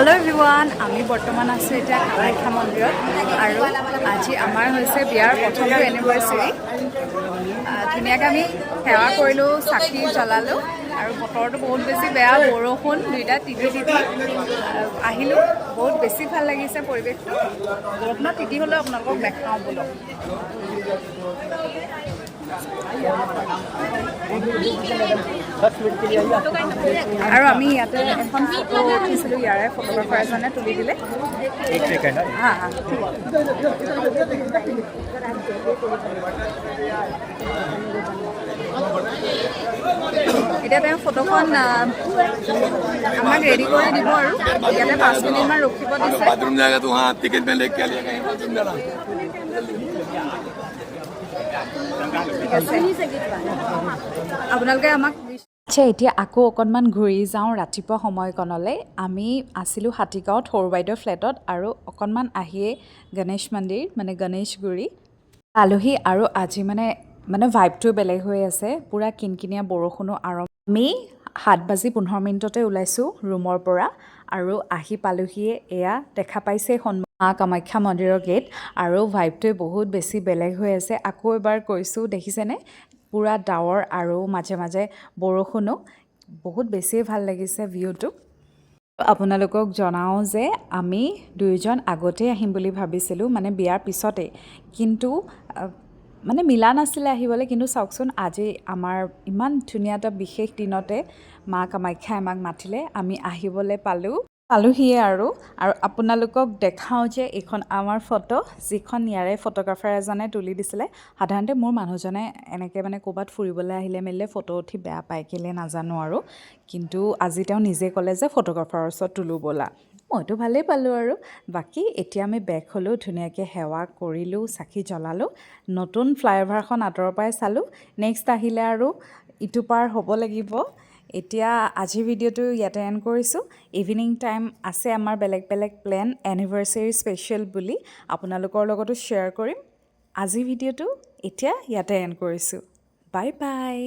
hello everyone आमी बर्तमान आছো এটা কামাখ্যা মন্দিৰত আৰু আজি আমাৰ হৈছে বিয়াৰ প্ৰথমটো এনিভাৰ্সাৰি ধুনিয়াকৈ আমি সেৱা কৰিলো চাকি জ্বলালো আৰু বতৰটো বহুত বেছি বেয়া বৰষুণ দুইটা তিতি আহিলো বহুত বেছি ভাল লাগিছে পৰিৱেশটো বৰষুণত তিতি হলো আপোনালোকক দেখাও বলক আৰু আমি ইয়াতে এখন ফটো উঠিছিলো ইয়াৰে ফটোগ্ৰাফাৰ এজনে তুলি দিলে এতিয়া তেওঁ ফটোখন আমাক ৰেডি কৰি দিব আৰু ইয়াতে 5 মিনিটমান ৰখিব দিছে বাথৰুম জায়গা তো हां टिकट में लेके आलिए कहीं बाथरूम जाना আপোনালোকে আমাক আচ্ছা এতিয়া আকৌ অকণমান ঘূৰি যাওঁ ৰাতিপুৱা সময়কণলৈ আমি আছিলোঁ হাতীগাঁৱত সৰু বাইদেউৰ ফ্লেটত আৰু অকণমান আহিয়ে গণেশ মন্দিৰ মানে গণেশগুৰি আলহী আৰু আজি মানে ভাইবটো বেলেগ হৈ আছে পুৰা কিনকিনীয়া বৰষুণো আৰম্ভ আমি 7:15 ওলাইছোঁ ৰুমৰ পৰা আৰু আহি পালোহিয়ে এয়া দেখা পাইছে মা কামাখ্যা মন্দিৰৰ গেট আৰু ভাইবটোৱে বহুত বেছি বেলেগ হৈ আছে আকৌ এবাৰ কৈছোঁ দেখিছেনে পুৰা ডাৱৰ আৰু মাজে মাজে বৰষুণো বহুত বেছি ভাল লাগিছে ভিউটো আপোনালোকক জনাও যে আমি দুইজন আগতে আহিম বুলি ভাবিছিলোঁ মানে বিয়াৰ পিছতে কিন্তু মানে মিলা নাছিলে আহিবলৈ কিন্তু চাওকচোন আজি আমাৰ ইমান ধুনীয়া এটা বিশেষ দিনতে মা কামাখ্যাই আমাক মাতিলে আমি আহিবলৈ পালোহিয়ে আৰু আপোনালোকক দেখাওঁ যে এইখন আমাৰ ফটো যিখন ইয়াৰে ফটোগ্ৰাফাৰ এজনে তুলি দিছিলে সাধাৰণতে মোৰ মানুহজনে এনেকৈ মানে ক'ৰবাত ফুৰিবলৈ আহিলে মেলিলে ফটো উঠি বেয়া পায় কেলে নাজানো আৰু কিন্তু আজি তেওঁ নিজে ক'লে যে ফটোগ্ৰাফাৰৰ ওচৰত তোলো ব'লা মইতো ভালেই পালোঁ আৰু বাকী এতিয়া আমি বেক হ'লোঁ ধুনীয়াকৈ সেৱা কৰিলোঁ চাকি জ্বলালোঁ নতুন ফ্লাইঅভাৰখন আঁতৰৰ পৰাই চালোঁ নেক্সট আহিলে আৰু ইটো পাৰ হ'ব লাগিব এতিয়া আজি ভিডিঅ'টো ইয়াতে এণ্ড কৰিছোঁ ইভিনিং টাইম আছে আমাৰ বেলেগ বেলেগ প্লেন এনিভাৰ্সাৰী স্পেচিয়েল বুলি আপোনালোকৰ লগতো শ্বেয়াৰ কৰিম আজি ভিডিঅ'টো এতিয়া ইয়াতে এণ্ড কৰিছোঁ বাই বাই